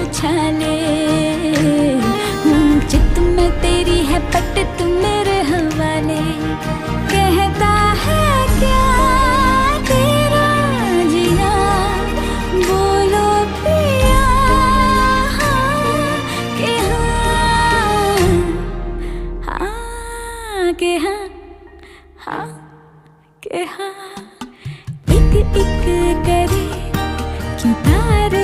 उछाले। चित में तेरी है पट तू मेरे हवाले। कहता है क्या तेरा जिया, बोलो पिया हाँ के हाँ, हाँ के हाँ, हाँ के हाँ। एक एक करे क्यों तारे